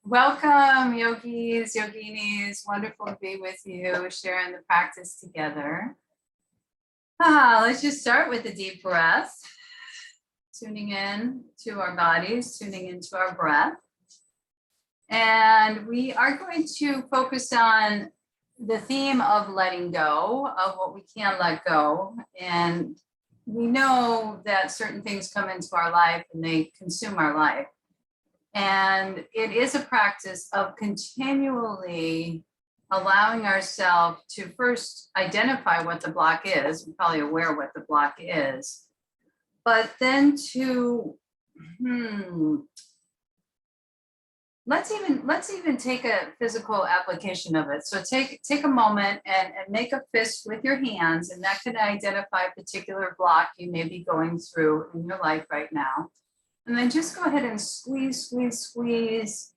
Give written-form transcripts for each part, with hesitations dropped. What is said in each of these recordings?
Welcome, yogis, yoginis. Wonderful to be with you, sharing the practice together. Let's just start with a deep breath. Tuning in to our bodies, tuning into our breath. And we are going to focus on the theme of letting go, of what we can let go. And we know that certain things come into our life and they consume our life. And it is a practice of continually allowing ourselves to first identify what the block is. We're probably aware what the block is, but then to, let's even take a physical application of it. So take a moment and make a fist with your hands, and that can identify a particular block you may be going through in your life right now. And then just go ahead and squeeze, tense.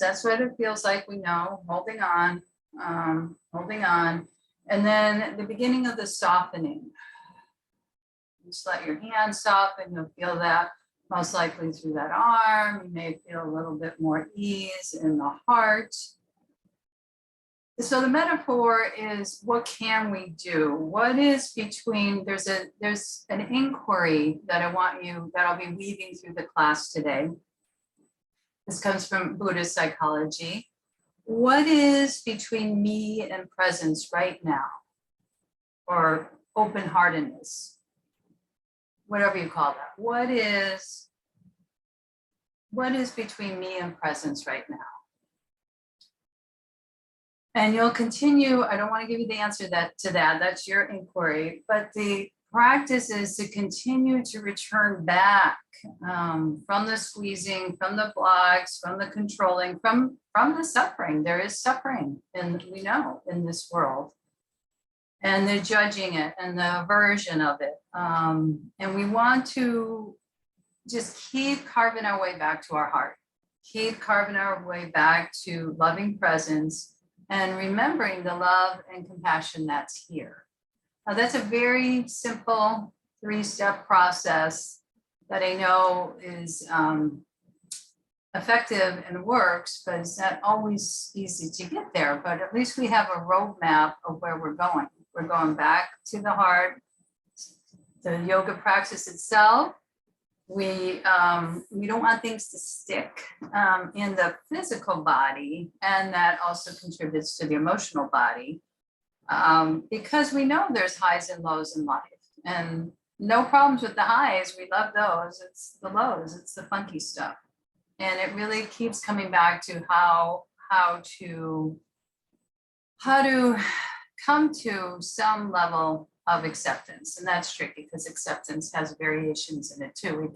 That's what it feels like, we know, holding on. And then the beginning of the softening. Just let your hands soften, you'll feel that most likely through that arm. You may feel a little bit more ease in the heart. So the metaphor is, what can we do? What is between, there's an inquiry that I'll be weaving through the class today. This comes from Buddhist psychology. What is between me and presence right now? Or open-heartedness, whatever you call that. What is between me and presence right now? And you'll continue, I don't want to give you the answer to that, that's your inquiry, but the practice is to continue to return back from the squeezing, from the blocks, from the controlling, from the suffering. There is suffering, and we know, in this world, and the judging it and the aversion of it. And we want to just keep carving our way back to our heart, keep carving our way back to loving presence, and remembering the love and compassion that's here. Now, that's a very simple 3-step process that I know is effective and works, but it's not always easy to get there. But at least we have a roadmap of where we're going. We're going back to the heart, the yoga practice itself. We don't want things to stick in the physical body, and that also contributes to the emotional body, because we know there's highs and lows in life, and no problems with the highs. We love those. It's the lows. It's the funky stuff, and it really keeps coming back to how to come to some level of acceptance. And that's tricky because acceptance has variations in it too.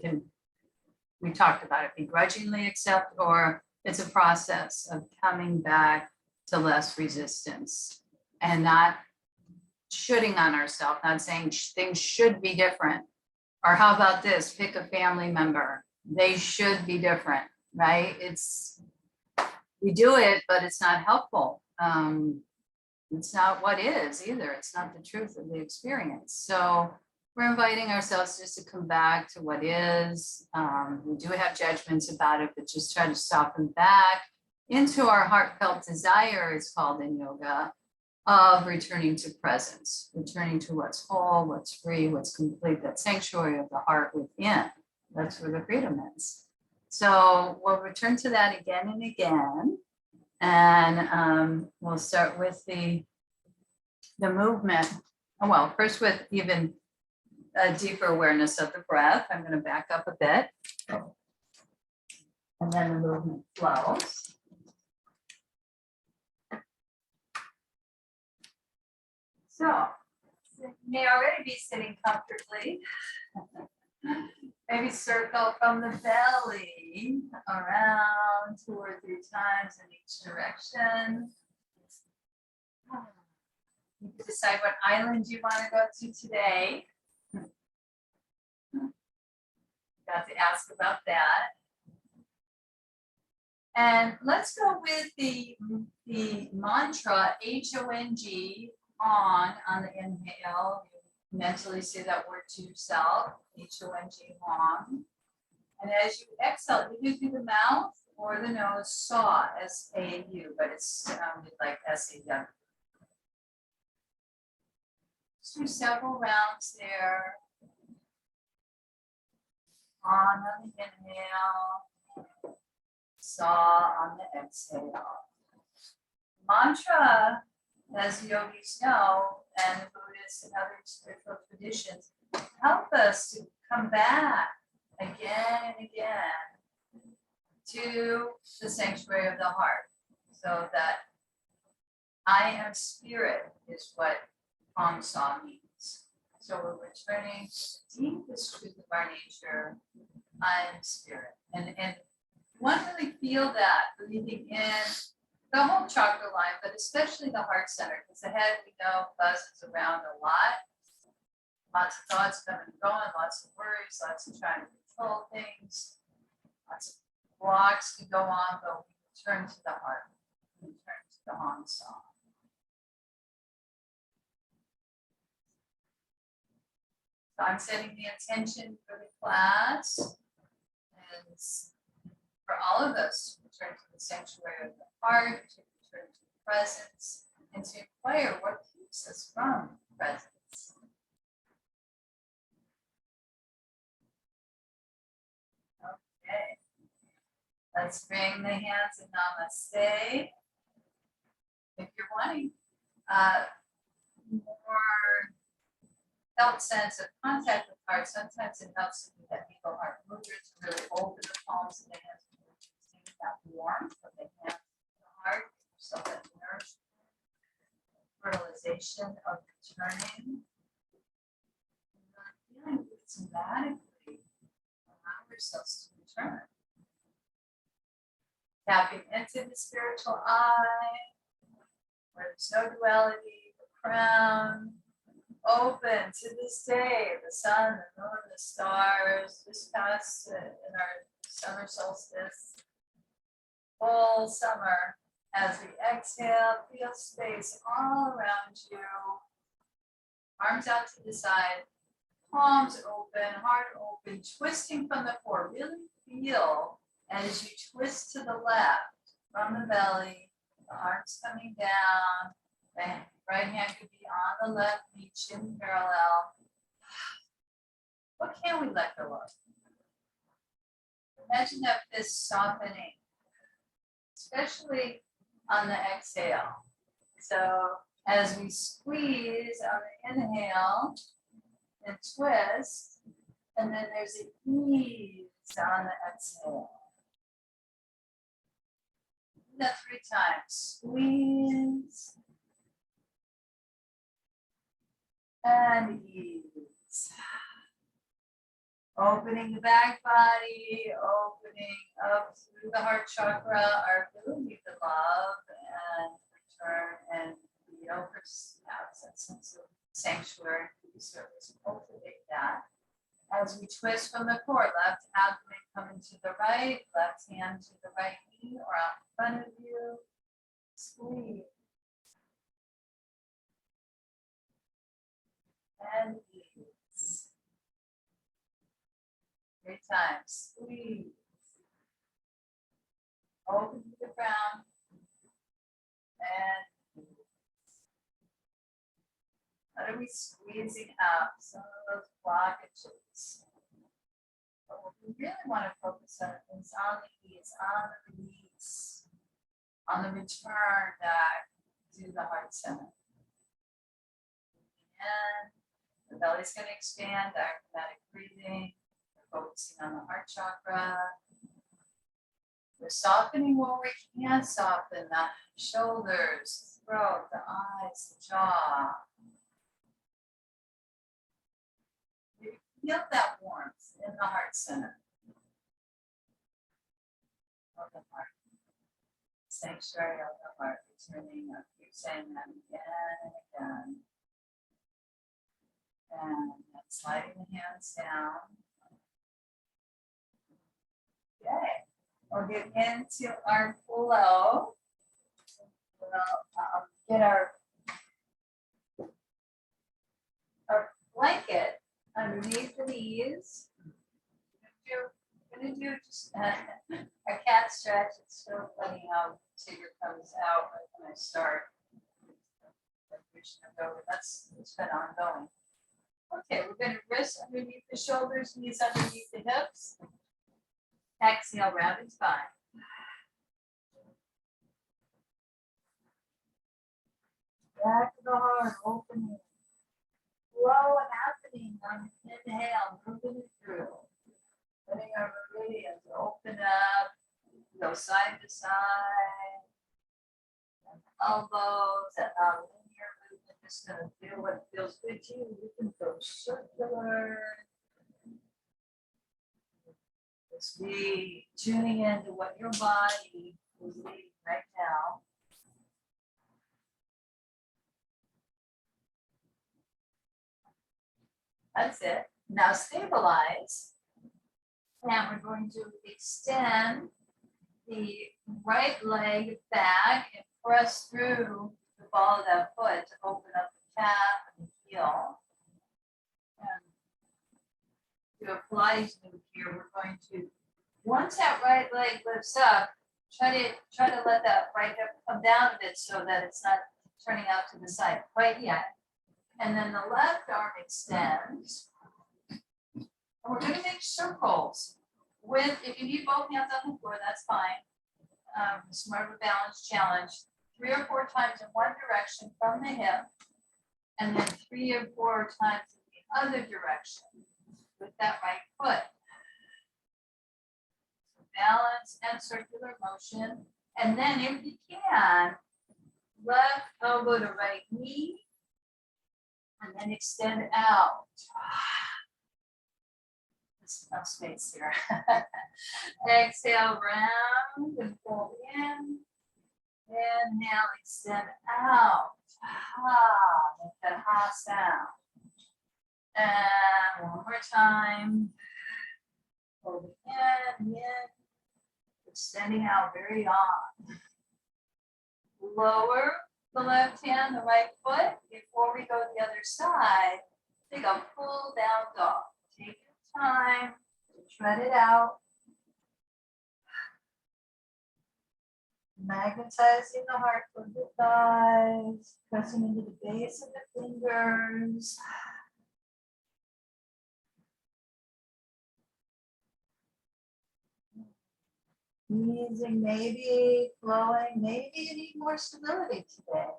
We talked about it, begrudgingly accept, or it's a process of coming back to less resistance and not shooting on ourselves, not saying things should be different. Or how about this, pick a family member, they should be different, right? We do it, but it's not helpful. It's not what is either. It's not the truth of the experience. So we're inviting ourselves just to come back to what is. We do have judgments about it, but just try to soften back into our heartfelt desire, it's called in yoga, of returning to presence, returning to what's whole, what's free, what's complete, that sanctuary of the heart within. That's where the freedom is. So we'll return to that again and again. And we'll start with the movement. Well, first with even a deeper awareness of the breath. I'm going to back up a bit. And then the movement flows. So you may already be sitting comfortably. Maybe circle from the belly around 2 or 3 times in each direction. You can decide what island you want to go to today. Got to ask about that. And let's go with the mantra H-O-N-G, on the inhale. You mentally say that word to yourself, H-O-N-G, on. And as you exhale, either through the mouth or the nose, saw, S-A-U, but it's sounded like S-A-W. Just do several rounds there. On the inhale, saw on the exhale. Mantra, as yogis know, and Buddhists and other spiritual traditions, help us to come back again and again to the sanctuary of the heart, so that I am spirit is what Hong Sa means. So we're returning to the deepest truth of our nature. I am spirit. And one really feel that breathing in the whole chakra line, but especially the heart center, because the head, we know, buzzes around a lot. Lots of thoughts coming and going, lots of worries, lots of trying to control things, lots of blocks to go on, but we return to the heart. We return to the Hong Sa. So I'm setting the intention for the class, and for all of us to return to the sanctuary of the heart, to return to presence, and to inquire what keeps us from presence. Okay, let's bring the hands in namaste. If you're wanting more felt sense of contact with heart, sometimes it helps to do that eagle heart movement to really open the palms of the hands, that warmth of the hands to the heart, so that nourishment, fertilization of returning. Feeling systematically allow ourselves to return. Tapping into the spiritual eye, where there's no duality, the crown. Open to this day, the sun, the moon, the stars, this past in our summer solstice, full summer. As we exhale, feel space all around you. Arms out to the side, palms open, heart open, twisting from the core. Really feel as you twist to the left from the belly, the arms coming down, the right hand could be on the left knee, chin parallel. What can we let go of? Imagine that fist softening, especially on the exhale. So as we squeeze on the inhale and twist, and then there's an ease on the exhale. Do that 3 times. Squeeze. And ease. Opening the back body, opening up through the heart chakra, our ability to love and return and feel have that sense of sanctuary to the service. Cultivate that. As we twist from the core, left abdomen coming to the right, left hand to the right knee or out in front of you. Squeeze. And ease. 3 times. Squeeze. Open to the ground. And ease. What are we squeezing out? Some of those blockages. But what we really want to focus on is on the ease, on the release, on the return back to the heart center. And the belly's going to expand, diaphragmatic breathing. We're focusing on the heart chakra. We're softening where we can soften the shoulders, the throat, the eyes, the jaw. You feel that warmth in the heart center of the heart. Sanctuary of the heart, returning. I keep saying that again and again. And sliding the hands down. Okay, we'll get into our flow. We'll get our blanket underneath the knees. You're gonna do just a cat stretch. It's so funny how Tigger comes out right when I start. It's been ongoing. Okay, we're gonna wrists underneath the shoulders, knees underneath the hips. Exhale, rounded spine. Back to the heart, opening. Flow and happening on inhale, moving it through. Letting our meridians open up, go side to side. And elbows and our linear movement, just gonna feel what feels good to you. You can go circular. Just be tuning into what your body is needing right now. That's it. Now stabilize. And we're going to extend the right leg back and press through the ball of that foot to open up the calf and the heel. And do a Pilates move here. We're going to, once that right leg lifts up, try to let that right hip come down a bit so that it's not turning out to the side quite yet. And then the left arm extends. And we're going to make circles with, if you need both hands on the floor, that's fine. It's more of a balance challenge. 3 or 4 times in one direction from the hip, and then 3 or 4 times in the other direction with that right foot. So balance and circular motion. And then if you can, left elbow to right knee, and then extend out. There's enough space here. Exhale, round and fold in. Inhale, extend out. Make that ha sound. And one more time. Hold it in. Extending out very long. Lower the left hand, the right foot. Before we go to the other side, take a full down dog. Take your time to tread it out. Magnetizing the heart from the thighs, pressing into the base of the fingers. Easing, maybe flowing, maybe you need more stability today.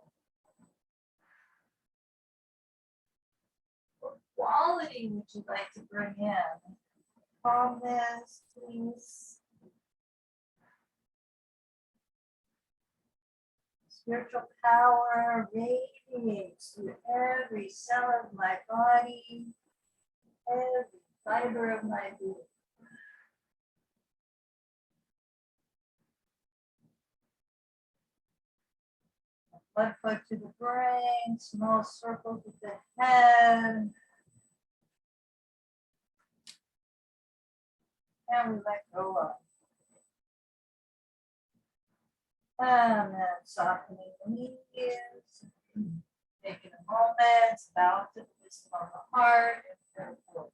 What quality would you like to bring in? Calmness, peace. Spiritual power radiates through every cell of my body, every fiber of my being. Blood flow to the brain, small circles with the head. And we let go of. And then softening the knees. Taking a moment, bow to the wisdom of the heart and third pose.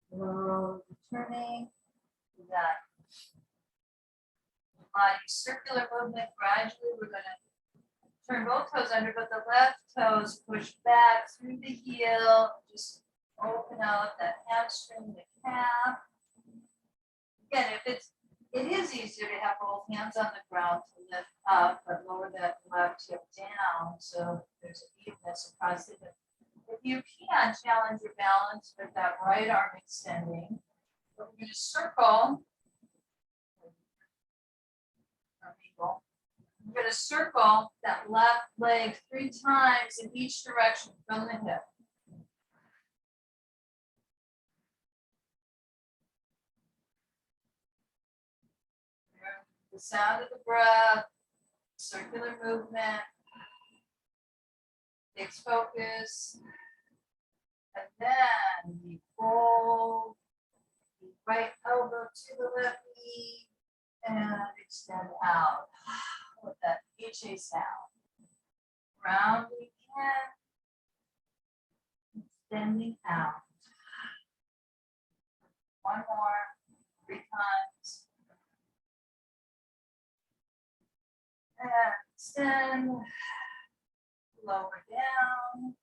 Slow returning to that body circular movement. Gradually, we're going to turn both toes under, but the left toes push back through the heel. Just open out that hamstring, the calf. Again, it is easier to have both hands on the ground to lift up, but lower that left hip down so there's an evenness across the hip. If you can, challenge your balance with that right arm extending. We're going to circle. We're going to circle that left leg 3 times in each direction from the hip. The sound of the breath, circular movement, takes focus, and then we fold the right elbow to the left knee and extend out. with that HA sound. Round we in, extending out. One more, 3 times. And extend, lower down,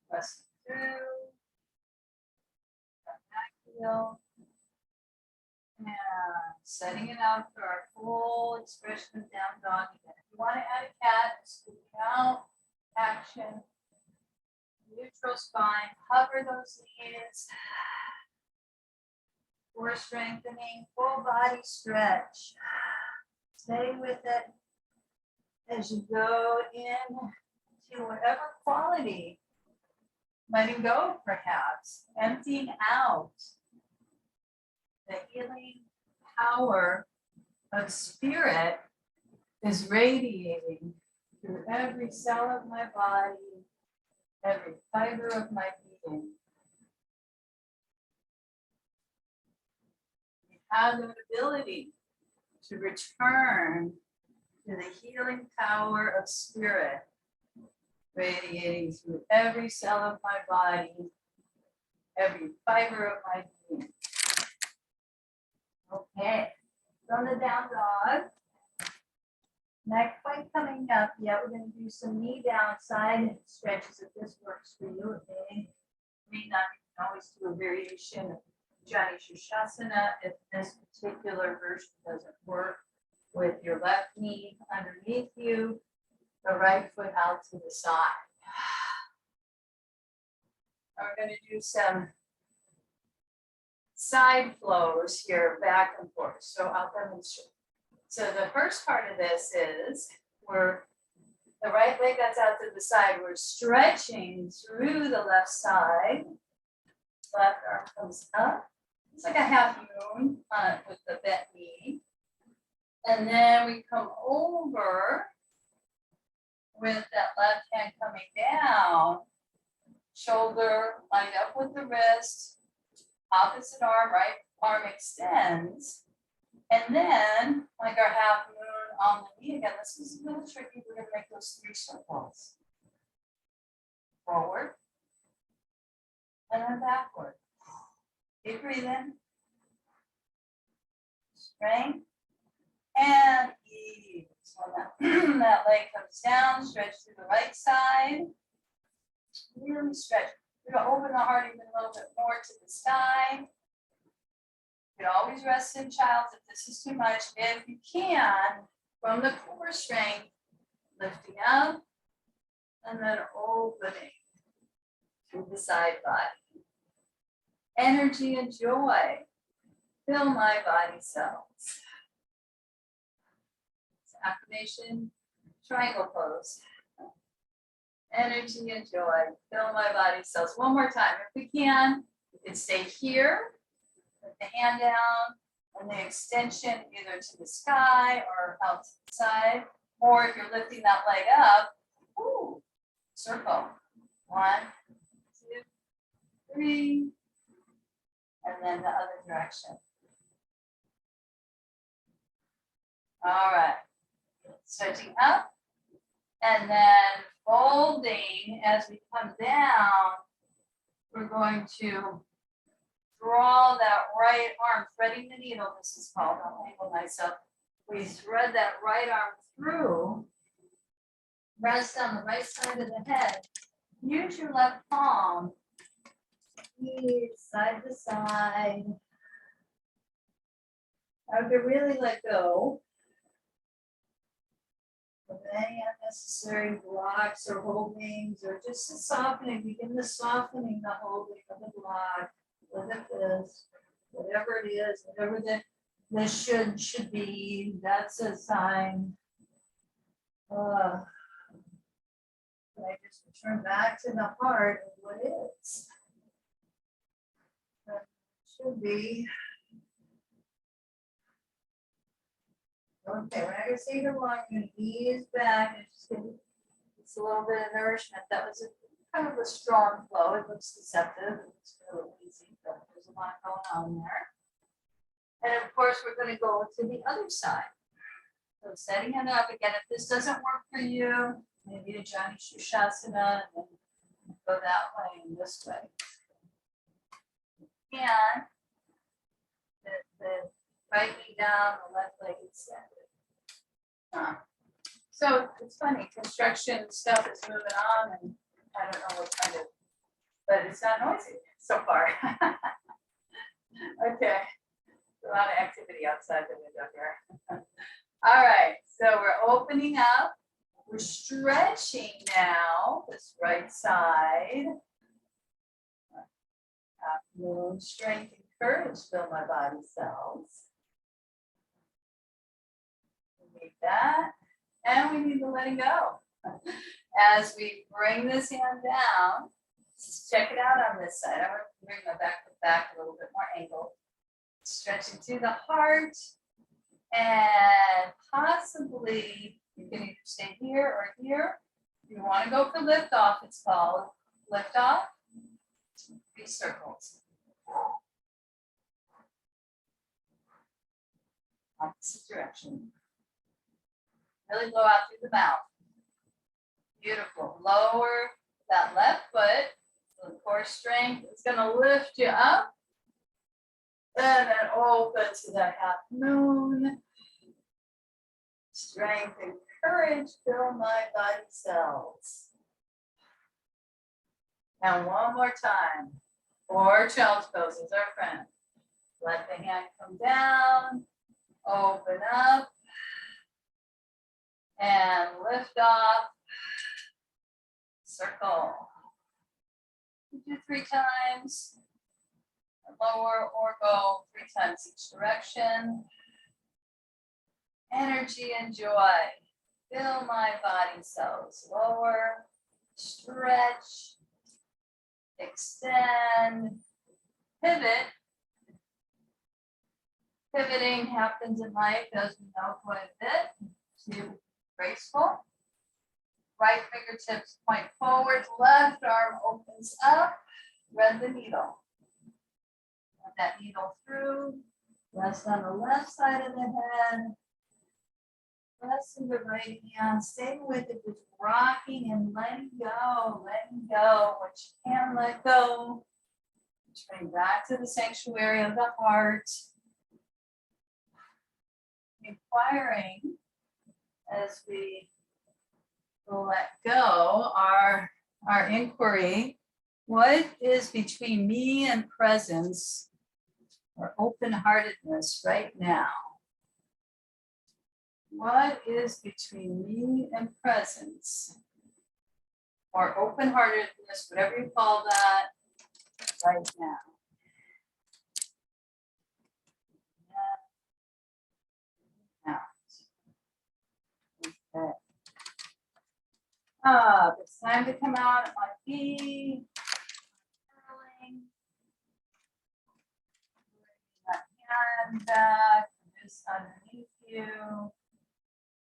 press through, back heel. And setting it out for our full expression of down dog again. If you want to add a cat, scooping out, action, neutral spine, hover those knees. Core strengthening, full body stretch. Stay with it as you go in to whatever quality. Letting go, perhaps, emptying out. The healing power of spirit is radiating through every cell of my body, every fiber of my being. We have the ability to return to the healing power of spirit, radiating through every cell of my body, every fiber of my being. Okay, from the down dog, neck quite coming up yet. We're going to do some knee down side stretches if this works for you. Okay, you can always do a variation of Jani Shirshasana if this particular version doesn't work, with your left knee underneath you, the right foot out to the side. We're going to do some side flows here, back and forth. So I'll demonstrate. So the first part of this is the right leg that's out to the side. We're stretching through the left side. Left arm comes up. It's like a half moon with the bent knee. And then we come over with that left hand coming down. Shoulder lined up with the wrist. Opposite arm, right arm extends. And then, like our half moon on the knee again, this is a little tricky. We're going to make those 3 circles. Forward. And then backward. Deep breathe in. Strength. And ease. So that leg comes down, stretch to the right side. Really stretch. We're going to open the heart even a little bit more to the sky. You can always rest in child's if this is too much. If you can, from the core strength, lifting up and then opening to the side body. Energy and joy fill my body cells. Affirmation, triangle pose. Energy and joy fill my body cells. One more time, if we can stay here, put the hand down, and the extension either to the sky or out to the side, or if you're lifting that leg up, ooh, circle. 1, 2, 3, and then the other direction. All right. Stretching up and then folding as we come down. We're going to draw that right arm, threading the needle, this is called, I'll label myself. We thread that right arm through, rest on the right side of the head. Use your left palm, ease side to side. Now to really let go of any unnecessary blocks or holdings, or just the softening, begin the softening, the holding of the block, whatever it is, whatever the should be, that's a sign. I just return back to the heart of what is. That should be. Okay, when I go say the line, I'm going to ease back and just give it's a little bit of nourishment. That was kind of a strong flow. It looks deceptive. It's really easy, but there's a lot going on there. And of course, we're going to go to the other side. So setting it up again. If this doesn't work for you, maybe a Jani Shushasana and go that way and this way. And the right knee down, the left leg extended. So it's funny, construction stuff is moving on, and I don't know what kind of, but it's not noisy so far. Okay, a lot of activity outside the window here. All right, so we're opening up. We're stretching now, this right side. Moon, strength, and courage fill my body cells. We need that, and we need to letting go. As we bring this hand down, check it out on this side. I want to bring my back foot back a little bit more angled. Stretching through the heart, and possibly you can either stay here or here. If you want to go for lift off, it's called lift off. 3 circles. Opposite direction. Really blow out through the mouth. Beautiful. Lower that left foot. So the core strength is going to lift you up. And then open to the half moon. Strength and courage fill my body cells. And one more time. 4 child's poses, our friend. Let the hand come down. Open up. And lift off. Circle. Do 3 times. Lower or go 3 times each direction. Energy and joy. Fill my body cells. Lower. Stretch. Extend. Pivot. Pivoting happens in life, as we know, quite a bit. To graceful. Right fingertips point forward. Left arm opens up. Thread the needle. Let that needle through. Rest on the left side of the head. Rest in the right hand. Stay with it, just rocking and letting go. Letting go what you can let go. Turning back to the sanctuary of the heart. Inquiring as we let go our inquiry. What is between me and presence or open-heartedness right now? What is between me and presence or open-heartedness, whatever you call that, right now? Okay. It's time to come out of my feet. Curling. Bring that hand back, just underneath you.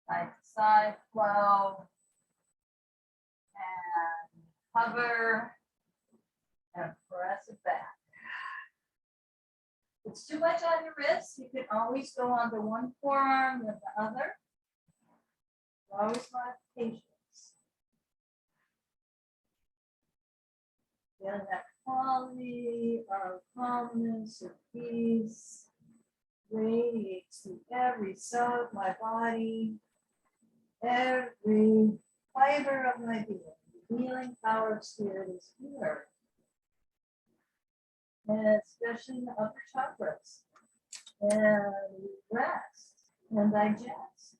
Side to side flow. And hover. And press it back. If it's too much on your wrist, you can always go onto one forearm with the other. Always modifications. Feel that quality of calmness or peace radiates through every cell of my body, every fiber of my being. The healing power of spirit is here. And especially in the upper chakras. And we rest and digest.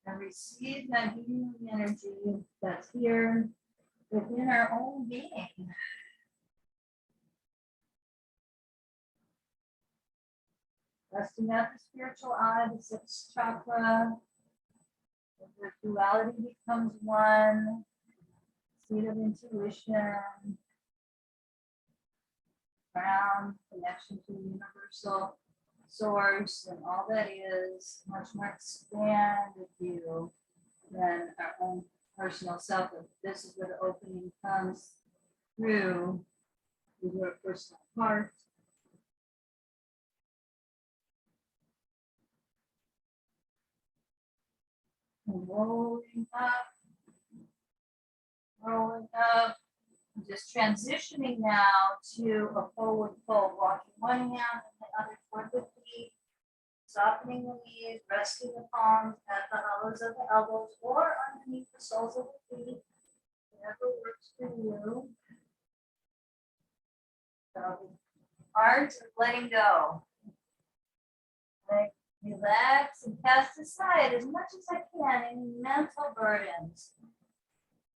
And receive that healing energy that's here within our own being. Resting at the spiritual eye, the 6th chakra, where duality becomes one, seat of intuition, ground, connection to the universal source, and all that is much more expanded view than our own personal self. This is where the opening comes through your personal heart. And rolling up, just transitioning now to a forward fold, walking one hand and the other toward the feet, softening the knees, resting the palms at the hollows of the elbows or underneath the soles of the feet, whatever works for you. So the art of letting go. Like, relax and cast aside as much as I can any mental burdens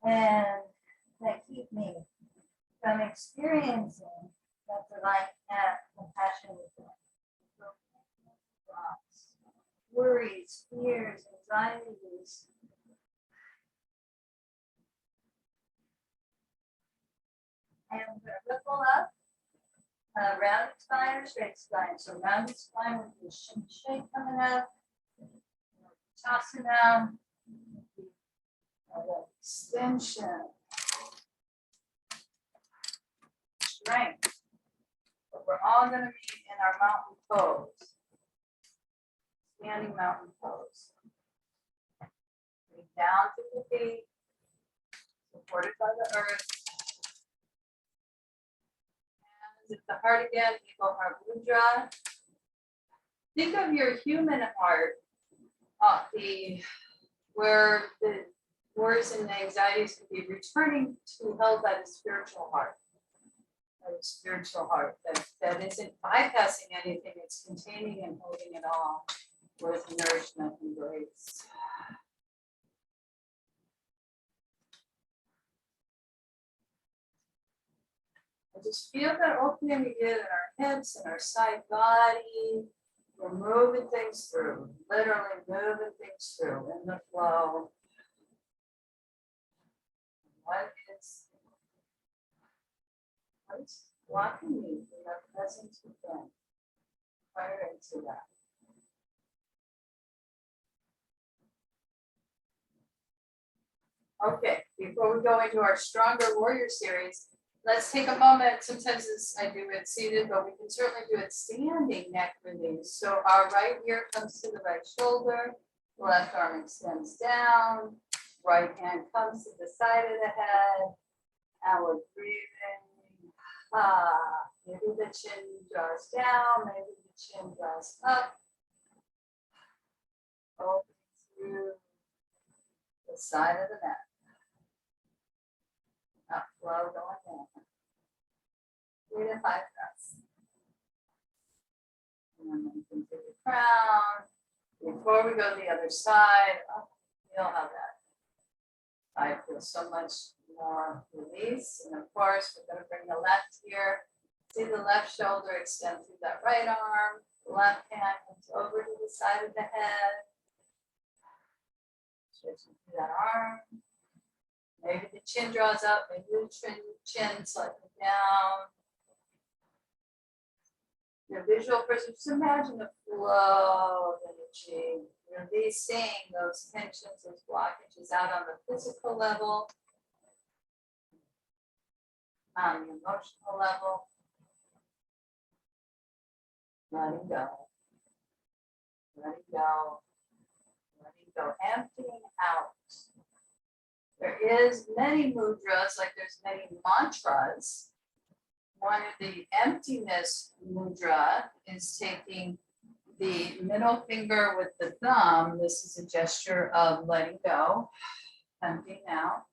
and that keep me from experiencing that divine compassion within. Worries, fears, anxieties. And I'm going to ripple up, rounded spine or straight spine. So rounded spine with the shin shake coming up, Tasana, extension, strength. But we're all going to be in our mountain pose. Standing mountain pose. Bring down to the feet, supported by the earth. Hands at the heart again, Eagle Heart Mudra. Think of your human heart, where the worries and anxieties can be returning to held by the spiritual heart. A spiritual heart that isn't bypassing anything, it's containing and holding it all with nourishment and grace. I just feel that opening again in our hips and our side body. We're moving things through, literally moving things through in the flow. What is blocking me from the presence within? Fire into that. Okay, before we go into our Stronger Warrior series, let's take a moment. Sometimes I do it seated, but we can certainly do it standing, neck release. So our right ear comes to the right shoulder, left arm extends down, right hand comes to the side of the head, and we're breathing. Maybe the chin draws down, maybe the chin draws up. Open through the side of the neck. Up flow going down. 3 to 5 breaths. And then into the crown. Before we go to the other side, you'll have that. I feel so much more release. And of course, we're going to bring the left ear. See the left shoulder extend through that right arm. The left hand comes over to the side of the head. Stretching through that arm. Maybe the chin draws up, maybe the chin slightly down. Your visual person, just imagine the flow of energy, releasing those tensions, those blockages out on the physical level, on the emotional level. Letting go. Letting go. Letting go. Emptying out. There is many mudras, like there's many mantras. One of the emptiness mudra is taking the middle finger with the thumb. This is a gesture of letting go, emptying out,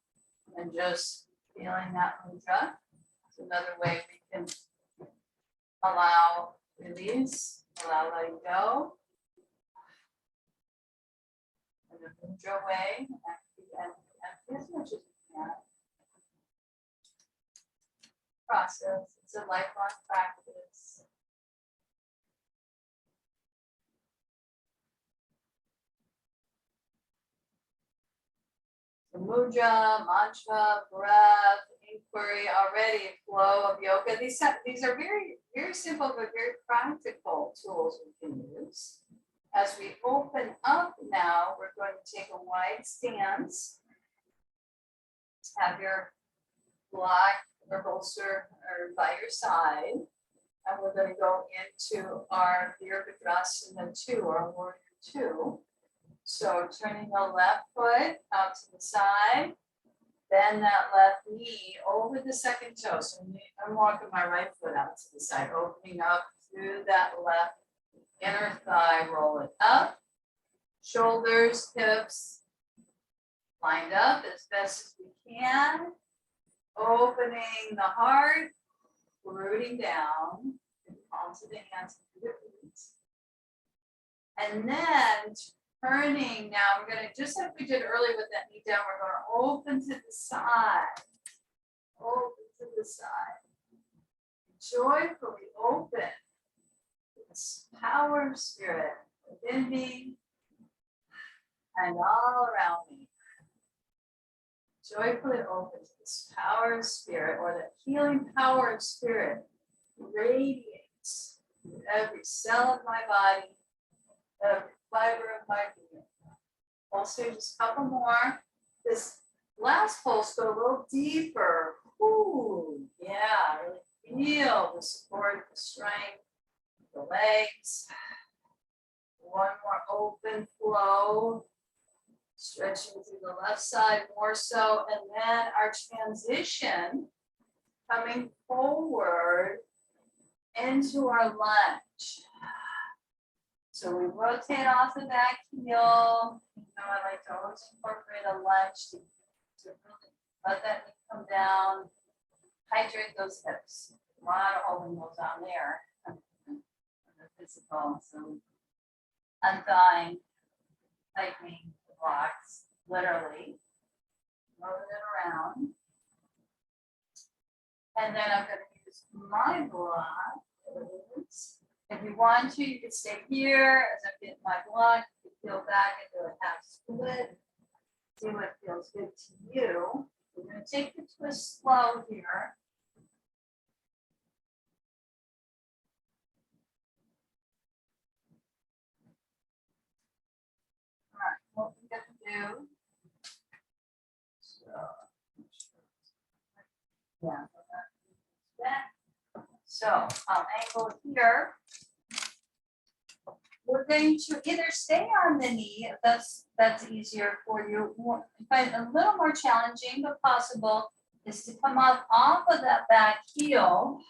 and just feeling that mudra. It's another way we can allow release, allow letting go. In the mudra way, and as much as you can. Process. It's a lifelong practice. The mudra, mantra, breath, inquiry, already flow of yoga. These are very, very simple but very practical tools we can use. As we open up now, we're going to take a wide stance. Have your block or bolster or by your side. And we're going to go into our Virabhadrasana 2, our Warrior 2. So turning the left foot out to the side, bend that left knee over the second toe. So I'm walking my right foot out to the side, opening up through that left inner thigh, roll it up. Shoulders, hips lined up as best as we can. Opening the heart, rooting down, palms of the hands to the feet. And then turning, now we're going to, just like we did earlier with that knee down, we're going to open to the side. Open to the side. Joyfully open to this power of spirit within me and all around me. Joyfully open to this power of spirit, or the healing power of spirit radiates through every cell of my body, every fiber of my being. Pulse here, just a couple more. This last pulse, go a little deeper. Ooh, yeah, really feel the support, the strength, the legs. One more open flow. Stretching through the left side more so, and then our transition coming forward into our lunge. So we rotate off the back heel. You know, I like to always incorporate a lunge to really let that knee come down, hydrate those hips. A lot of holding those on there. The physical, so unthawing, tightening the blocks, literally, moving it around. And then I'm going to use my block. If you want to, you can stay here as I'm getting my block. You can peel back into a half split. See what feels good to you. We're going to take the twist slow here. All right, what we're going to do. So, yeah. So I'll angle here. We're going to either stay on the knee, if that's easier for you. Find a little more challenging, but possible, is to come up off of that back heel.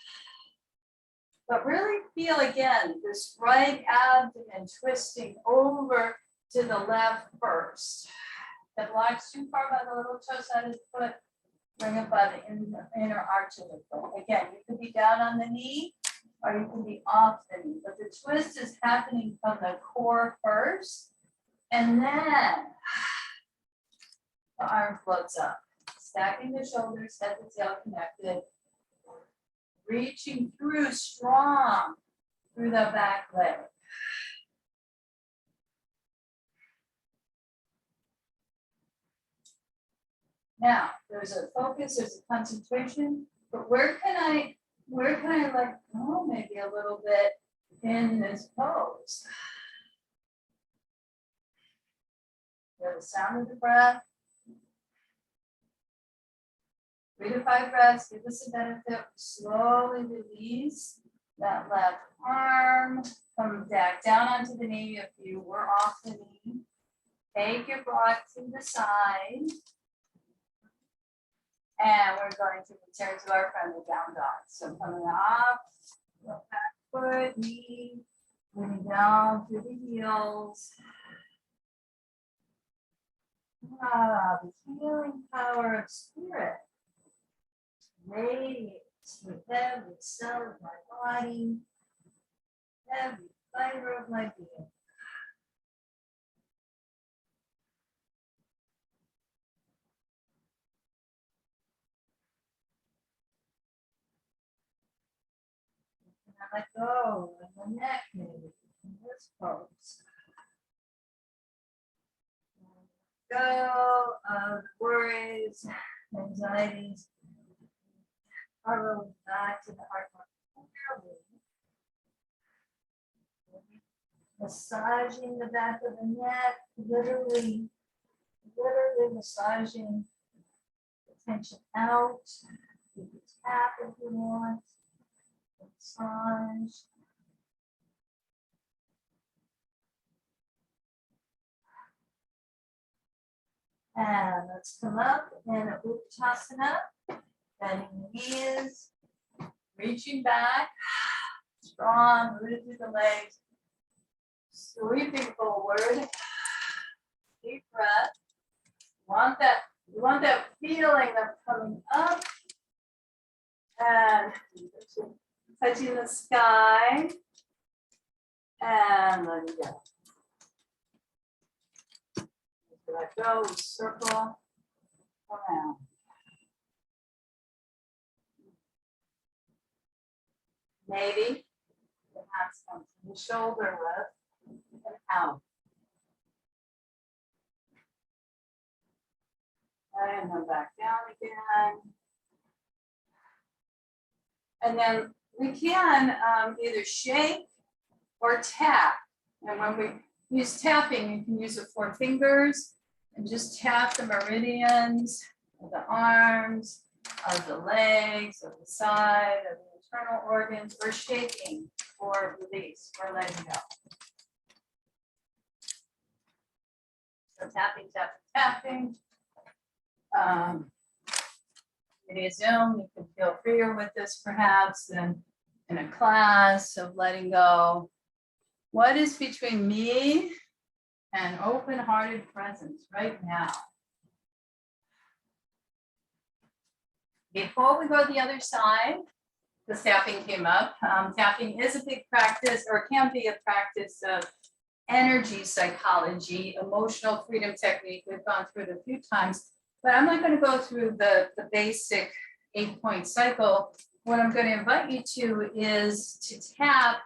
But really feel again this right abdomen twisting over to the left first. If it blocks too far by the little toe side of the foot, bring it by the inner arch of the foot. Again, you could be down on the knee or you can be off the knee, but the twist is happening from the core first, and then the arm floats up, stacking the shoulders, head and tail connected, reaching through strong through the back leg. Now, there's a focus, there's a concentration, but where can I let go maybe a little bit in this pose? Hear the sound of the breath. 3 to 5 breaths, give us a benefit. Slowly release that left arm. Come back down onto the knee if you were off the knee. Take your block to the side. And we're going to return to our friendly down dog. So coming up, back foot, knee, moving down through the heels. Ah, the healing power of spirit radiates with every cell of my body, every fiber of my being. I let go of the neck maybe in this pose. Go of worries, anxieties, are back to the heart. Massaging the back of the neck, literally massaging the tension out. You can tap if you want. Massage. And let's come up in a Uttanasana, bending the knees, reaching back, strong, rooted through the legs, sweeping forward. Deep breath. You want that feeling of coming up and touching the sky and letting go. Let go, circle around. Maybe the hands come to the shoulder width and out. And then back down again. And then we can either shake or tap. And when we use tapping, you can use the 4 fingers and just tap the meridians of the arms, of the legs, of the side, of the internal organs, or shaking for release, or letting go. So tapping, tapping, tapping. Via Zoom, you can feel freer with this perhaps than in a class of letting go. What is between me and open-hearted presence right now? Before we go to the other side, the tapping came up. Tapping is a big practice, or can be a practice of energy psychology, emotional freedom technique. We've gone through it a few times. But I'm not going to go through the basic 8-point cycle. What I'm going to invite you to is to tap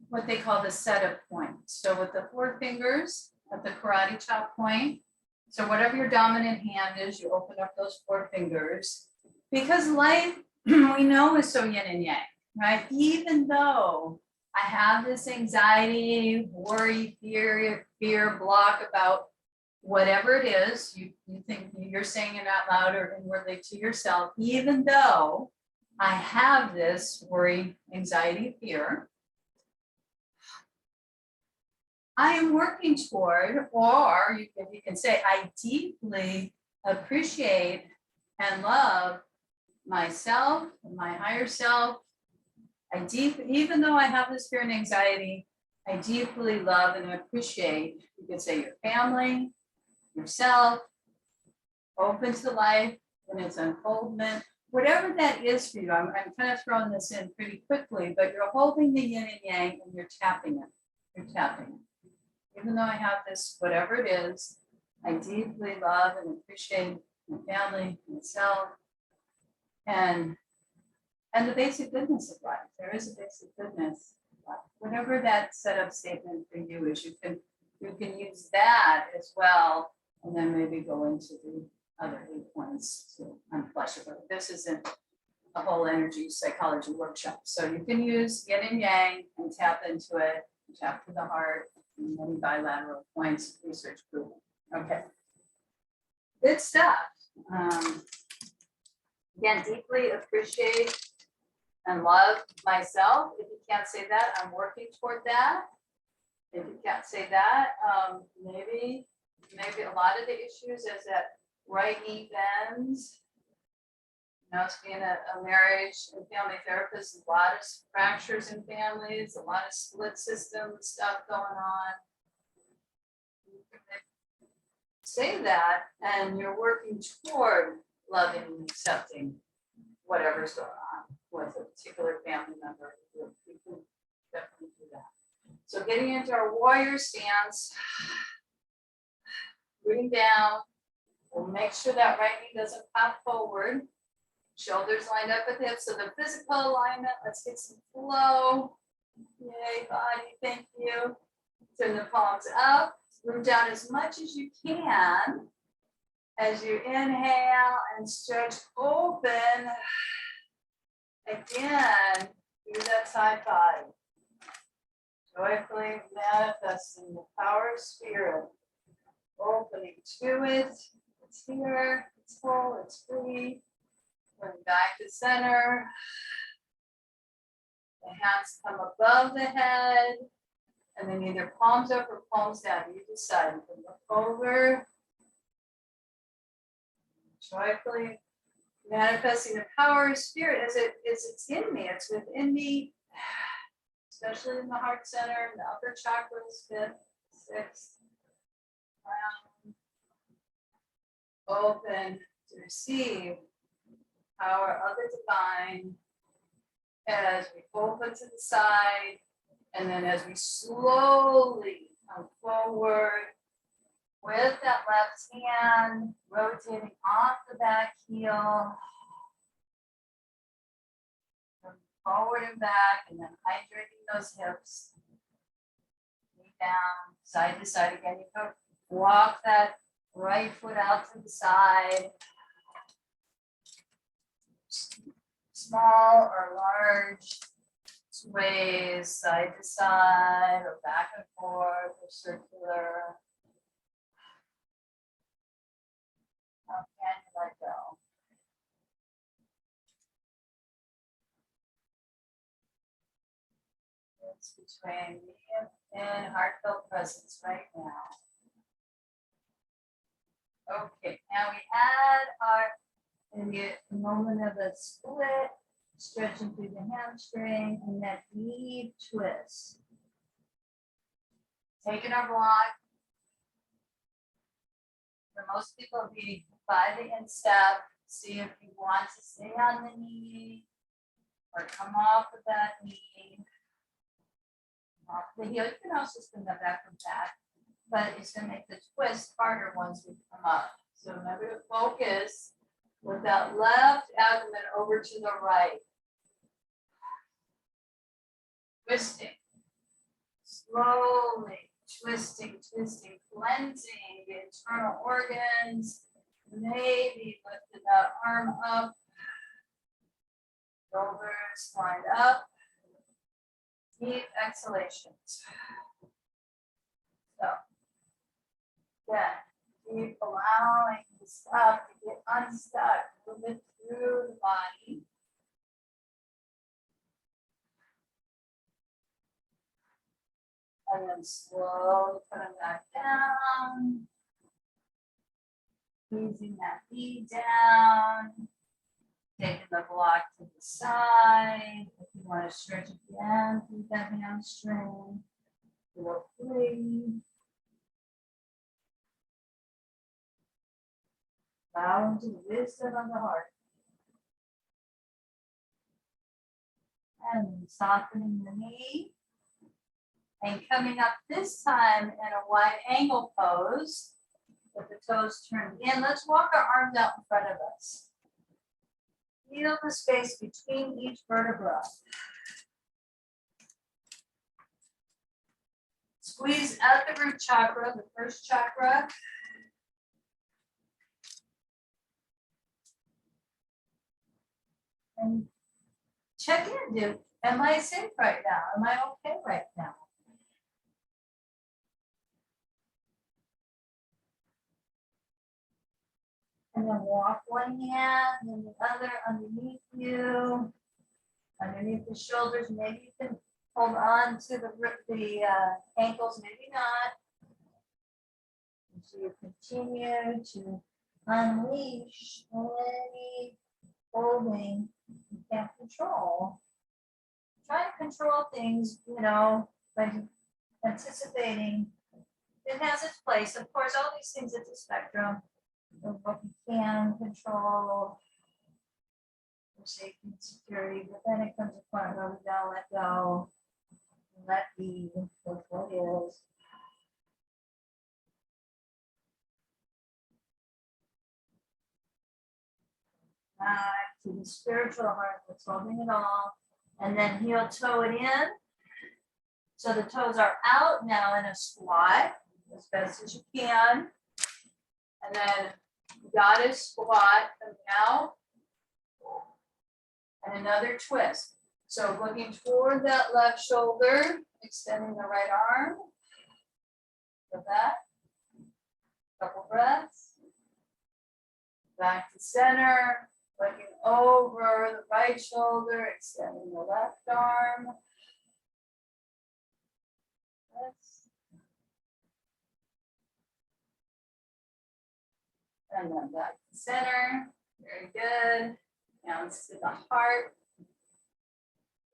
what they call the setup point. So with the 4 fingers at the karate chop point, so whatever your dominant hand is, you open up those 4 fingers. Because life, we know, is so yin and yang, right? Even though I have this anxiety, worry, fear block about whatever it is, you think you're saying it out loud or inwardly to yourself, even though I have this worry, anxiety, fear, I am working toward, or you can say, I deeply appreciate and love myself, my higher self. Even though I have this fear and anxiety, I deeply love and appreciate, you could say, your family, yourself, open to life in its unfoldment, whatever that is for you. I'm kind of throwing this in pretty quickly, but you're holding the yin and yang and you're tapping it. You're tapping it. Even though I have this, whatever it is, I deeply love and appreciate my family, myself, and the basic goodness of life. There is a basic goodness. Whatever that setup statement for you is, you can use that as well. And then maybe go into the other 8 points to unflesh it. This isn't a whole energy psychology workshop. So you can use yin and yang and tap into it, tap to the heart, and many bilateral points, research proven. Okay. Good stuff. Again, deeply appreciate and love myself. If you can't say that, I'm working toward that. If you can't say that, maybe a lot of the issues is that right knee bends. You know, it's being a marriage and family therapist, a lot of fractures in families, a lot of split system stuff going on. Say that, and you're working toward loving and accepting whatever's going on with a particular family member. You can definitely do that. So getting into our warrior stance, breathing down. We'll make sure that right knee doesn't pop forward. Shoulders lined up with hips. So the physical alignment, let's get some flow. Yay, body, thank you. Turn the palms up. Move down as much as you can. As you inhale and stretch open. Again, through that side body. Joyfully manifesting the power of spirit. Opening to it. It's here. It's full. It's free. Coming back to center. The hands come above the head. And then either palms up or palms down. You decide. You can look over. Joyfully manifesting the power of spirit as it's in me, it's within me, especially in the heart center, the upper chakras, 5th, 6th, round, open to receive power of the divine as we open to the side, and then as we slowly come forward with that left hand, rotating off the back heel, forward and back, and then hydrating those hips. Knee down, side to side again. You can walk that right foot out to the side. Small or large sways, side to side, or back and forth, or circular. How can you let go? It's between me and heartfelt presence right now. Okay, now we add our, and get a moment of a split, stretching through the hamstring, and that deep twist. Taking our block. For most people, it'll be by the instep. See if you want to stay on the knee or come off of that knee. Off the heel. You can also spin that back from back, but it's going to make the twist harder once we come up. So remember to focus with that left abdomen over to the right. Twisting. Slowly twisting, cleansing the internal organs. Maybe lifting that arm up. Shoulders lined up. Deep exhalations. So, again, keep allowing the stuff to get unstuck. Move it through the body. And then slowly put them back down. Easing that knee down. Taking the block to the side. If you want to stretch again through that hamstring, feel free. Bow into the wisdom of the heart. And softening the knee. And coming up this time in a wide angle pose with the toes turned in. Let's walk our arms out in front of us. Feel the space between each vertebra. Squeeze out the root chakra, the first chakra. And check in, dude. Am I safe right now? Am I okay right now? And then walk one hand and the other underneath you, underneath the shoulders. Maybe you can hold on to the ankles, maybe not. And so you continue to unleash any holding you can't control. Try to control things, you know, by anticipating it has its place. Of course, all these things, it's a spectrum of what you can control for safety and security, but then it comes a point where we gotta let go and let be with what is. Back to the spiritual heart that's holding it all, and then heel toe it in. So the toes are out now in a squat as best as you can. And then goddess squat coming out. And another twist. So looking toward that left shoulder, extending the right arm. Go back. Couple breaths. Back to center. Looking over the right shoulder, extending the left arm. And then back to center. Very good. Bounce to the heart.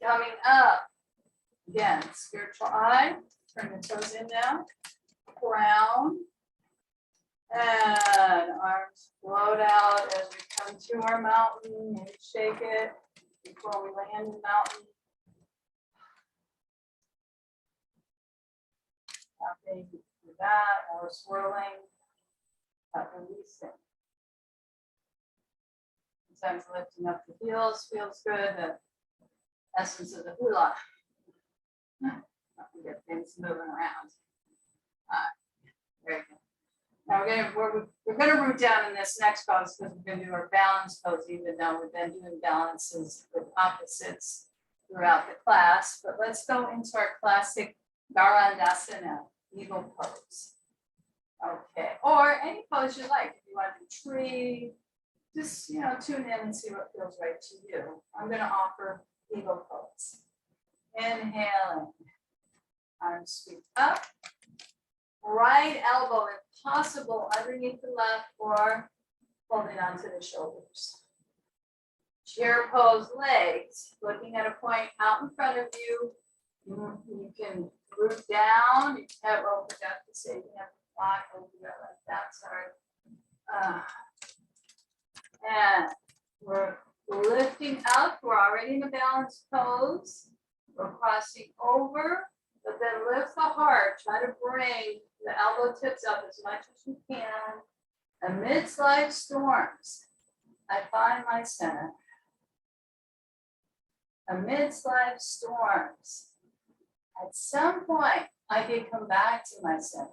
Coming up. Again, spiritual eye. Turn the toes in now. Crown. And arms float out as we come to our mountain. Maybe shake it before we land in mountain. Tapping through that or swirling, but releasing. Sometimes lifting up the heels feels good. The essence of the hula. Get things moving around. Very good. Now we're gonna root down in this next pose because we're gonna do our balance pose, even though we've been doing balances with opposites throughout the class. But let's go into our classic Garandasana, eagle pose. Okay, or any pose you like. If you want to do tree, just tune in and see what feels right to you. I'm gonna offer eagle pose. Inhaling, arms sweep up. Right elbow, if possible, underneath the left or holding onto the shoulders. Chair pose, legs, looking at a point out in front of you. You can root down. You have, oh, forgot to say, you have to block over there like that, sorry. And we're lifting up. We're already in a balanced pose. We're crossing over, but then lift the heart. Try to bring the elbow tips up as much as you can. Amidst life storms, I find my center. Amidst life storms, at some point, I can come back to my center.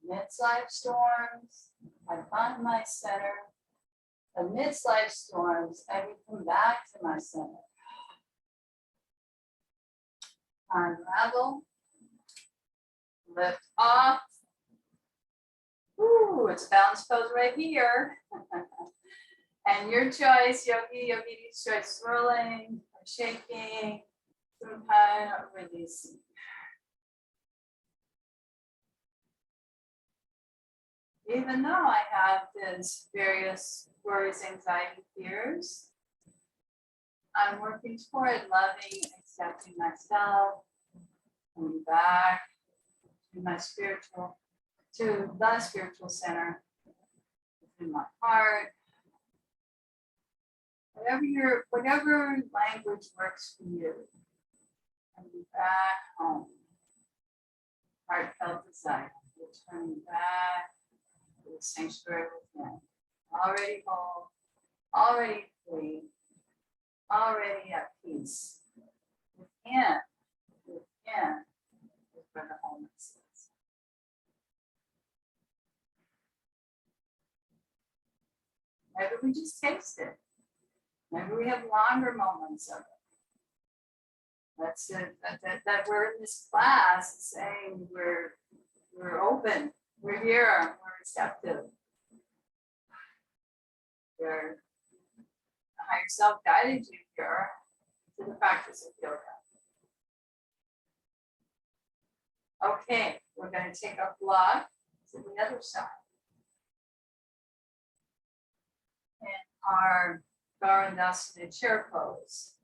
Amidst life storms, I find my center. Amidst life storms, I can come back to my center. Unravel, lift off. Ooh, it's a balance pose right here. And your choice, yogini's choice, swirling, or shaking, some kind of releasing. Even though I have these various worries, anxiety, fears, I'm working toward loving, accepting myself, coming back to the spiritual center within my heart. Whatever language works for you. Coming back home. Heartfelt desire. Returning back to the sanctuary within. Already whole, already free, already at peace. Within is where the wholeness is. Maybe we just taste it. Maybe we have longer moments of it. That's it. That we're in this class saying we're open, we're here, we're receptive. Your higher self guided you here to the practice of yoga. Okay, we're going to take our block to the other side. And our Garandasana chair pose.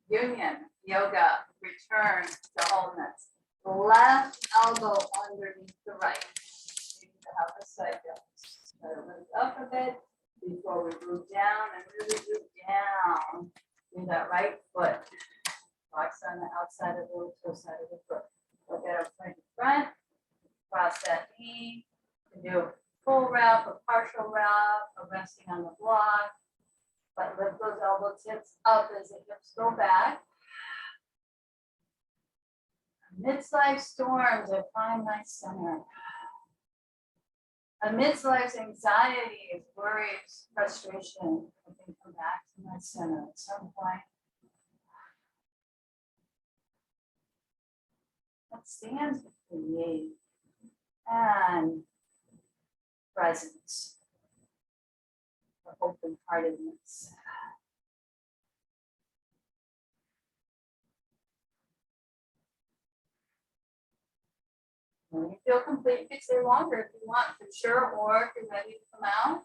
Union, yoga, return to wholeness. Left elbow underneath the right. How the side goes. Try to lift up a bit before we root down and really root down in that right foot. Box on the outside of the toe side of the foot. Look at our point in front. Cross that knee. You can do a full wrap, a partial wrap, or resting on the block. But lift those elbow tips up as the hips go back. Amidst life storms, I find my center. Amidst life's anxieties, worries, frustration, I can come back to my center at some point. What stands between me and presence, or open-heartedness. When you feel complete, you can stay longer if you want, for sure, or if you're ready to come out,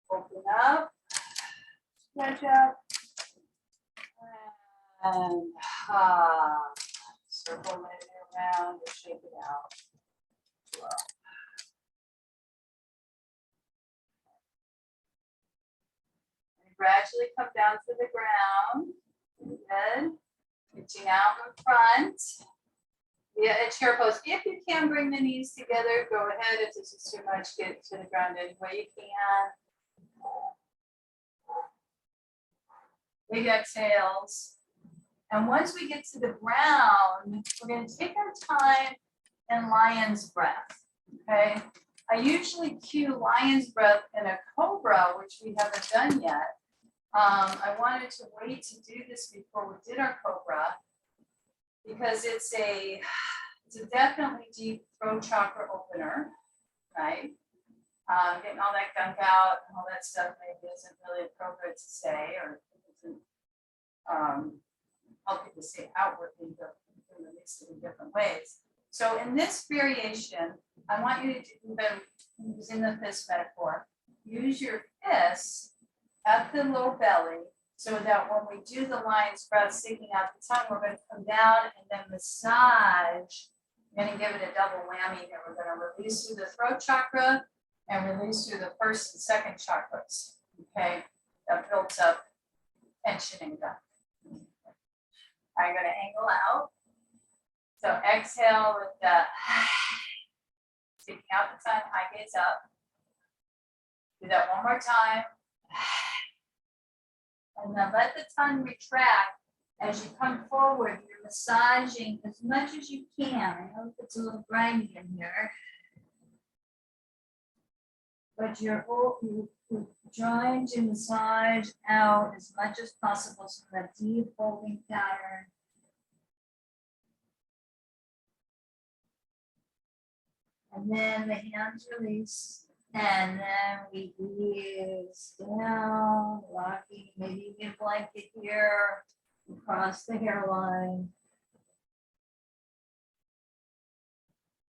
open up, stretch up, and circle it around or shake it out. Well, gradually come down to the ground. Good. Reaching out in front. Via a chair pose. If you can bring the knees together, go ahead. If this is too much, get to the ground any way you can. Big exhales. And once we get to the ground, we're going to take our time in lion's breath. Okay. I usually cue lion's breath in a cobra, which we haven't done yet. I wanted to wait to do this before we did our cobra because it's a definitely deep throat chakra opener, right? Getting all that gunk out and all that stuff maybe isn't really appropriate to say or isn't help you to say outwardly, but release it in different ways. So in this variation, I want you to do them using the fist metaphor. Use your fists at the low belly so that when we do the lion's breath, sticking out the tongue, we're going to come down and then massage. We're going to give it a double whammy here. We're going to release through the throat chakra and release through the first and second chakras. Okay, that builds up tension and gut. I'm going to angle out. So exhale with the sticking out the tongue, eye gaze up. Do that one more time. And then let the tongue retract as you come forward. You're massaging as much as you can. I know it's a little grimy in here. But you're trying to massage out as much as possible so that deep holding pattern. And then the hands release. And then we ease down, rocking, maybe you get a blanket here, across the hairline.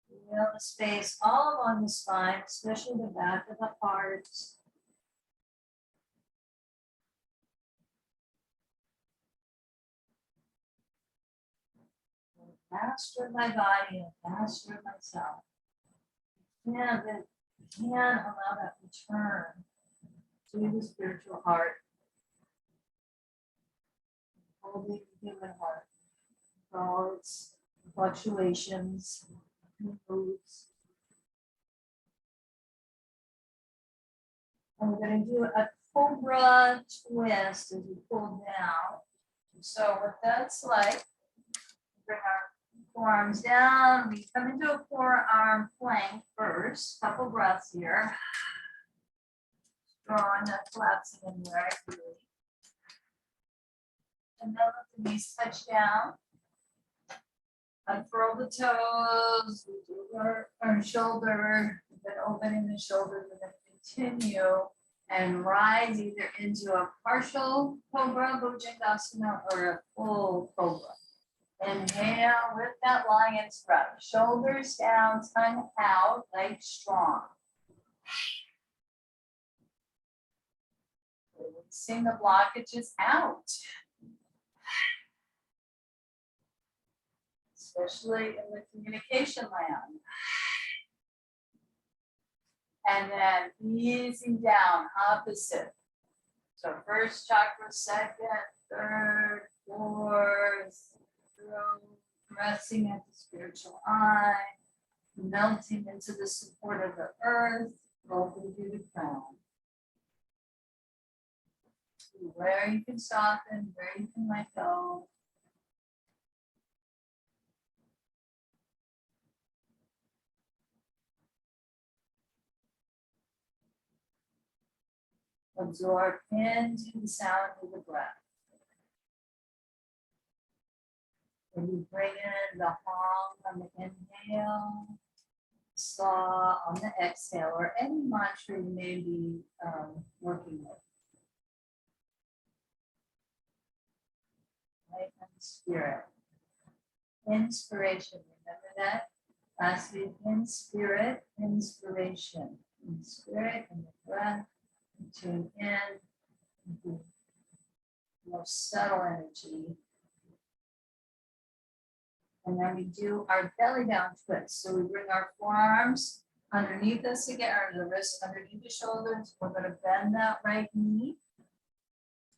Feel the space all along the spine, especially the back of the heart. Master my body and master myself. Yeah, that can allow that return to the spiritual heart, holding the human heart, all its fluctuations, moods. And we're going to do a cobra twist as we pull down. So what that's like, bring our forearms down. We come into a forearm plank first. Couple breaths here. Strong, not collapsing anywhere. And then let the knees touch down. Unfurl the toes. We do our shoulder. Then opening the shoulders and then continue and rise either into a partial cobra, bhujangasana, or a full cobra. Inhale with that lion's breath. Shoulders down, tongue out, legs strong. Releasing the blockages out. Especially in the communication land. And then easing down, opposite. So first chakra, second, third, fourth. Resting at the spiritual eye, melting into the support of the earth, open through the crown. Where you can soften, where you can let go. Absorb into the sound of the breath. When you bring in the hong on the inhale, saw on the exhale, or any mantra you may be working with. Light and spirit. Inspiration, Okay. Last week, in spirit, inspiration. In spirit, in the breath, tune in, into more subtle energy. And then we do our belly down twist. So we bring our forearms underneath us again, or the wrists underneath the shoulders. We're going to bend that right knee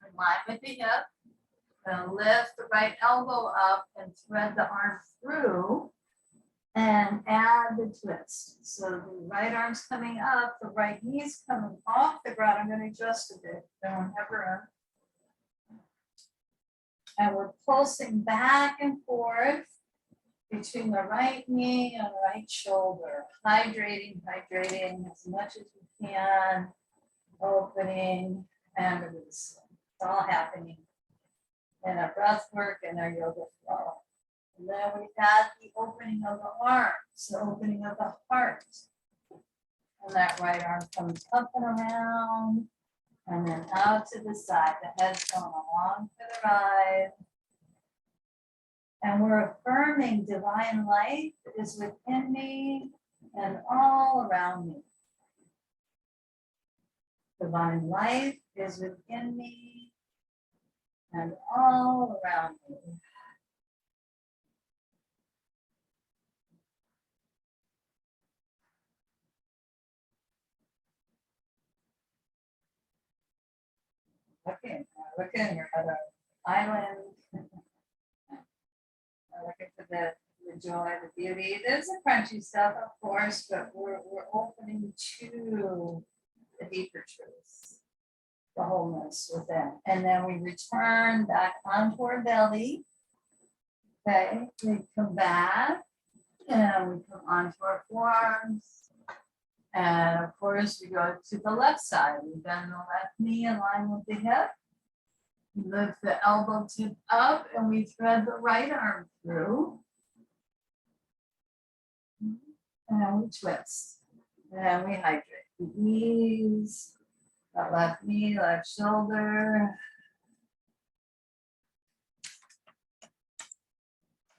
in line with the hip. Going to lift the right elbow up and thread the arm through and add the twist. So the right arm's coming up, the right knee's coming off the ground. I'm going to adjust a bit. Don't have room. And we're pulsing back and forth between the right knee and the right shoulder. Hydrating as much as we can. Opening and releasing. It's all happening in our breath work and our yoga flow. And then we add the opening of the arms, the opening of the heart. And that right arm comes up and around, and then out to the side. The head's going along to the right. And we're affirming divine life is within me and all around me. Divine life is within me and all around me. Looking, you're at an island. Looking for the joy, the beauty. There's the crunchy stuff, of course, but we're opening to the deeper truths, the wholeness within. And then we return back onto our belly. Okay, we come back and we come onto our forearms. And of course, we go to the left side. We bend the left knee in line with the hip. We lift the elbow tip up and we thread the right arm through. And we twist. And we hydrate. The knees, that left knee, left shoulder.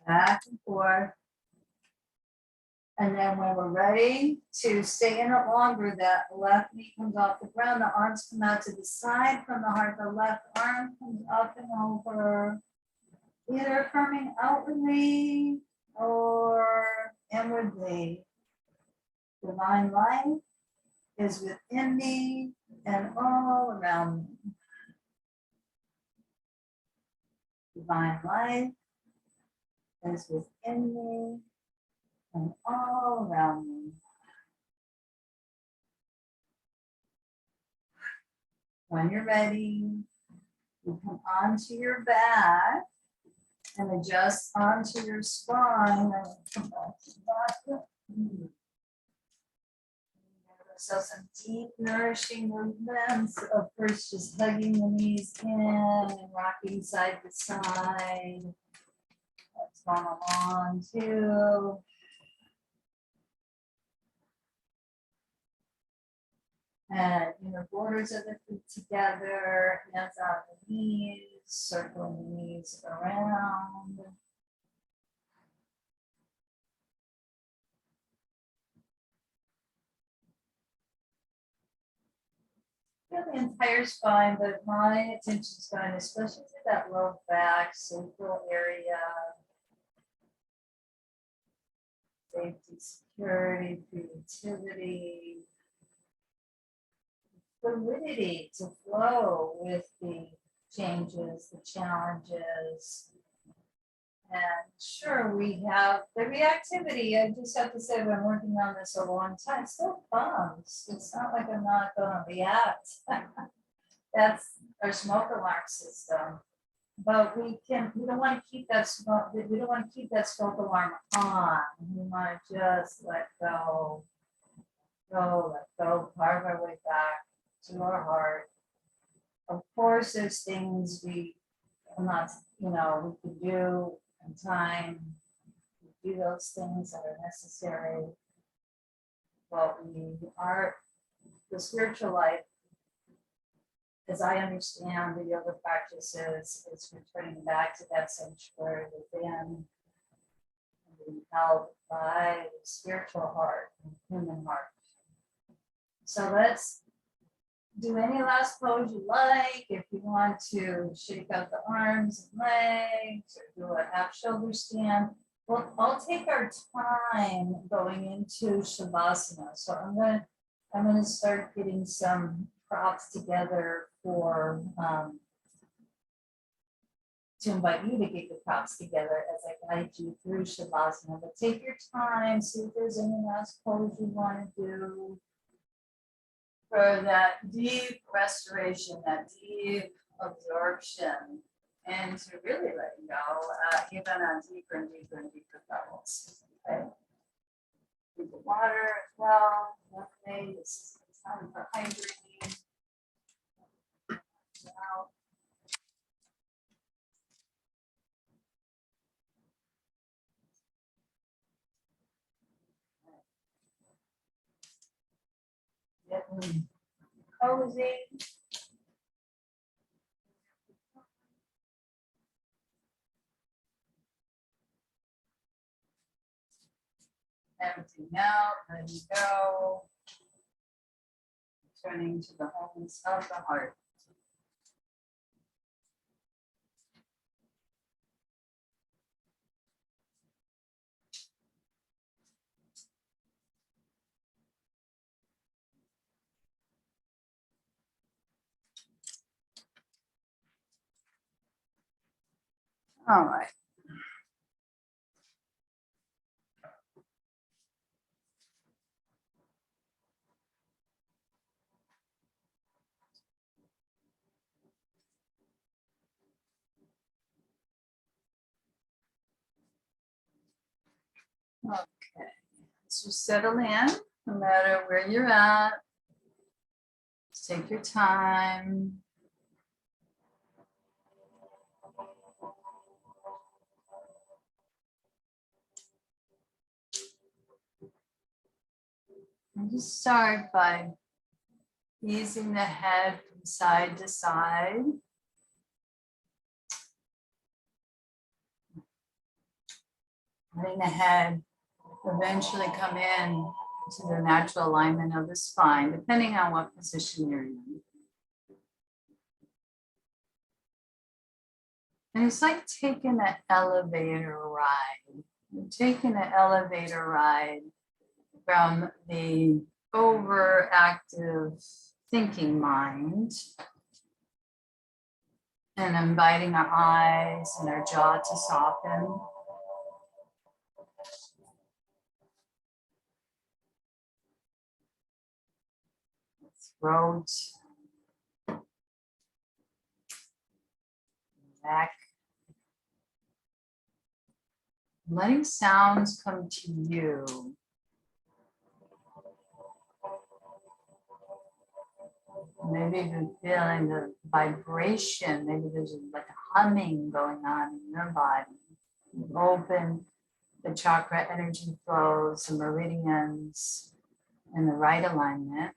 Back and forth. And then when we're ready to stay in it longer, that left knee comes off the ground, the arms come out to the side from the heart, the left arm comes up and over, either affirming outwardly or inwardly. Divine life is within me and all around me. Divine life is within me and all around me. When you're ready, you come onto your back and adjust onto your spine. And come back to the back. So some deep, nourishing movements of first just hugging the knees in and rocking side to side. That's going along too. And borders of the feet together, hands on the knees, circling the knees around. Feel the entire spine, but my attention's going especially to that low back, sacral area. Safety, security, creativity. Fluidity to flow with the changes, the challenges. And sure, we have the reactivity. I just have to say, I've been working on this a long time. It still comes. It's not like I'm not going to react. That's our smoke alarm system. But we don't want to keep that smoke. We don't want to keep that smoke alarm on. We want to just let go, carve our way back to our heart. Of course, there's things we cannot, we can do in time. We do those things that are necessary. But the spiritual life, as I understand the yoga practices, is returning back to that sanctuary within. being held by the spiritual heart, the human heart. So let's do any last pose you like. If you want to shake out the arms and legs or do a half shoulder stand, well, I'll take our time going into Shavasana. So I'm gonna start getting some props together for to invite you to get your props together as I guide you through Shavasana. But take your time, see if there's any last pose you want to do for that deep restoration, that deep absorption, and to really let go, even on deeper and deeper and deeper levels. Okay. Drink the water as well. Okay, this is time for hydrating. Now, getting cozy. Emptying out, letting go. Turning to the wholeness of the heart. All right. Okay, so settle in, no matter where you're at. Just take your time. And just start by easing the head from side to side. Letting the head eventually come in to the natural alignment of the spine, depending on what position you're in. And it's like taking an elevator ride. You're taking an elevator ride from the overactive thinking mind and inviting our eyes and our jaw to soften. Throat, neck. Letting sounds come to you. Maybe even feeling the vibration. Maybe there's like a humming going on in your body. You open the chakra energy flows, the meridians in the right alignment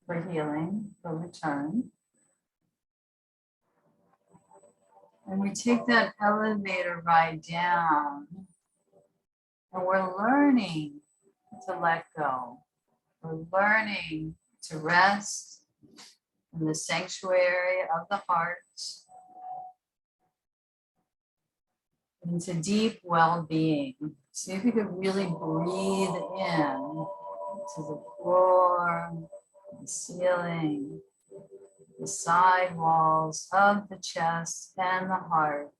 for healing, for return. And we take that elevator ride down, and we're learning to let go. We're learning to rest in the sanctuary of the heart, into deep well-being. See if you could really breathe in to the floor, the ceiling, the side walls of the chest and the heart.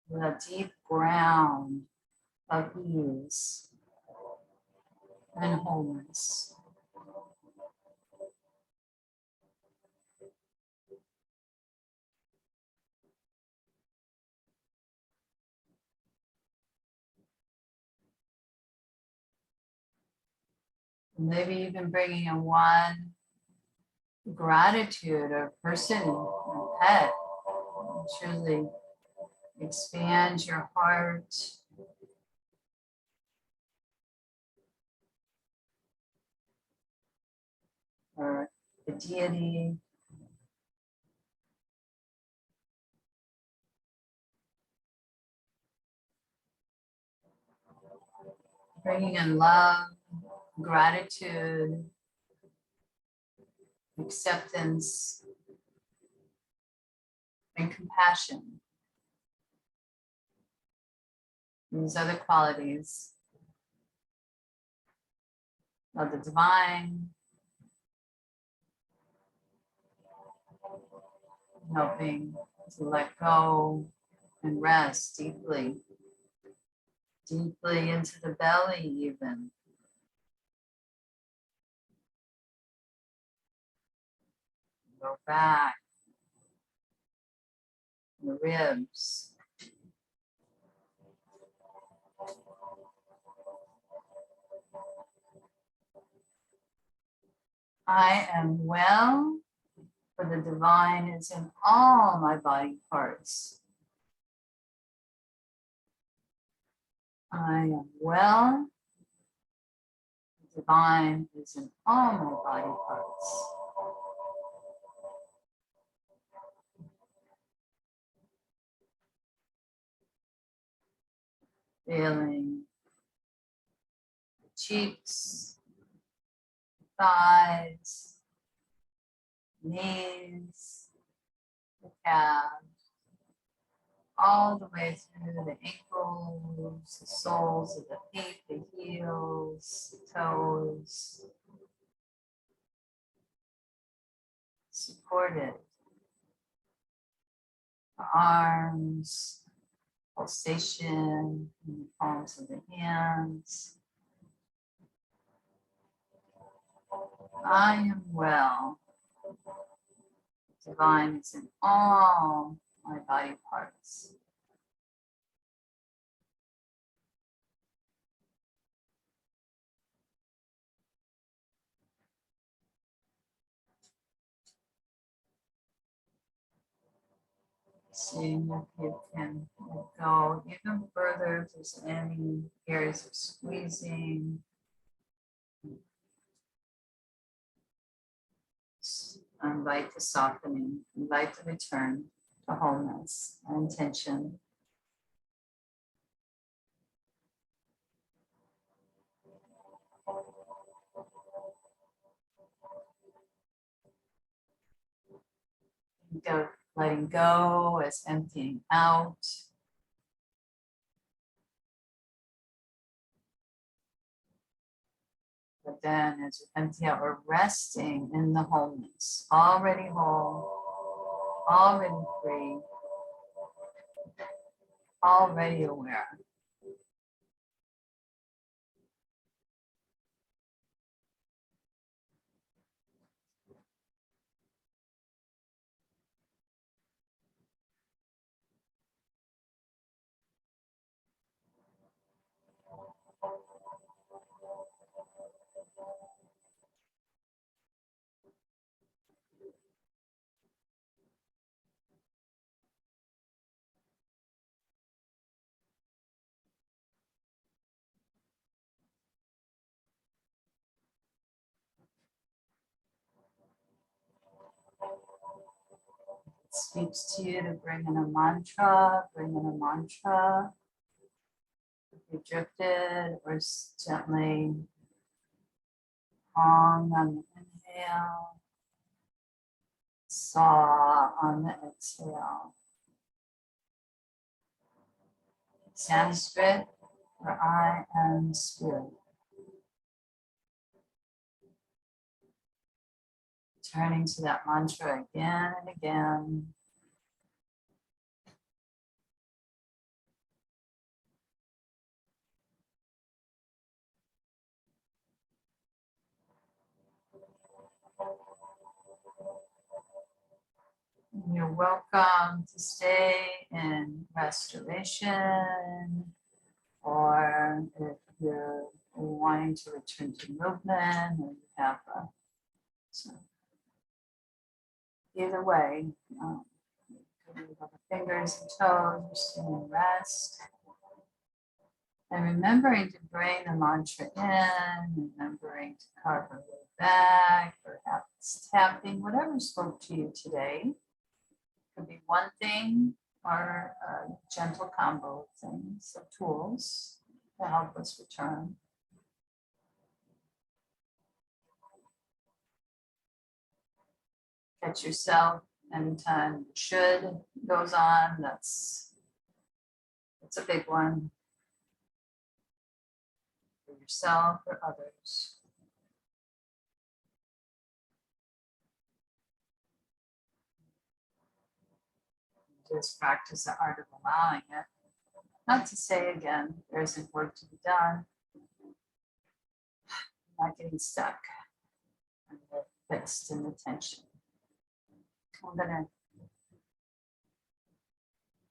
With a deep ground of ease and wholeness. Maybe even bringing in one gratitude or person or pet. Truly expand your heart. Or the deity Bringing in love, gratitude, acceptance, and compassion. These other qualities of the divine, helping to let go and rest deeply, deeply into the belly even. Go back, the ribs. I am well, for the divine is in all my body parts. I am well, the divine is in all my body parts. Feeling the cheeks, thighs, knees, the calves, all the way through the ankles, the soles of the feet, the heels, the toes, supported, the arms, pulsation in the palms of the hands. I am well. Divine is in all my body parts. Seeing if you can go even further, if there's any areas of squeezing. Invite the softening, invite the return to wholeness and intention. Go, letting go as emptying out. But then as we empty out, we're resting in the wholeness, already whole, already free, already aware. Speaks to you to bring in a mantra, bring in a mantra. If you drifted, or gently hum on the inhale, saw on the exhale. Sanskrit, for I am spirit. Turning to that mantra again and again. You're welcome to stay in restoration, or if you're wanting to return to movement, or you have a, so either way, you have the fingers and toes, you're staying in rest. And remembering to bring the mantra in, remembering to carve a way back, perhaps tapping, whatever spoke to you today. Could be one thing or a gentle combo of things, of tools to help us return. catch yourself anytime should goes on. That's a big one for yourself or others. Just practice the art of allowing it. Not to say again, there isn't work to be done. Not getting stuck and fixed in the tension. I'm gonna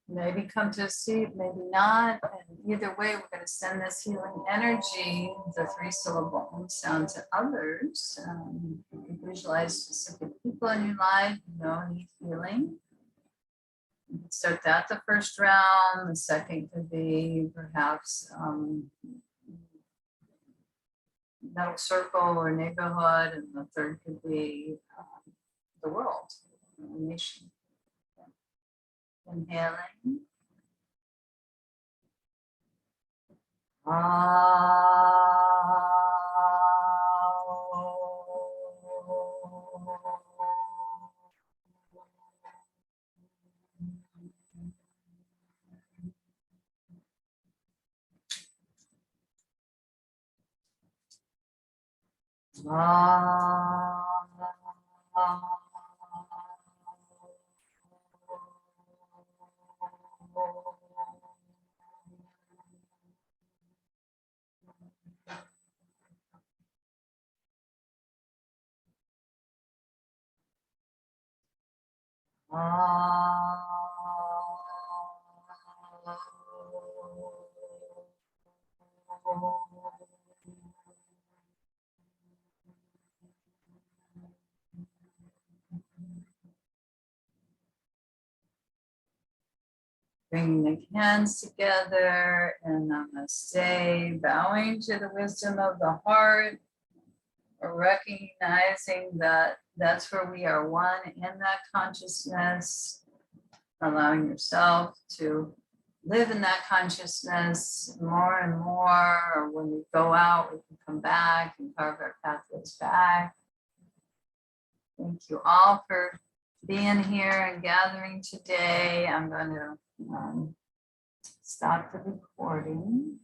maybe come to a seat, maybe not. And either way, we're gonna send this healing energy, the 3-syllable sound to others. You can visualize specific people in your life who need healing. You can start that the first round. The second could be perhaps middle circle or neighborhood, and the third could be the world, the nation. Inhaling. Bringing the hands together and namaste, bowing to the wisdom of the heart, or recognizing that that's where we are one in that consciousness, allowing yourself to live in that consciousness more and more. When we go out, we can come back and carve our pathways back. Thank you all for being here and gathering today. I'm going to stop the recording.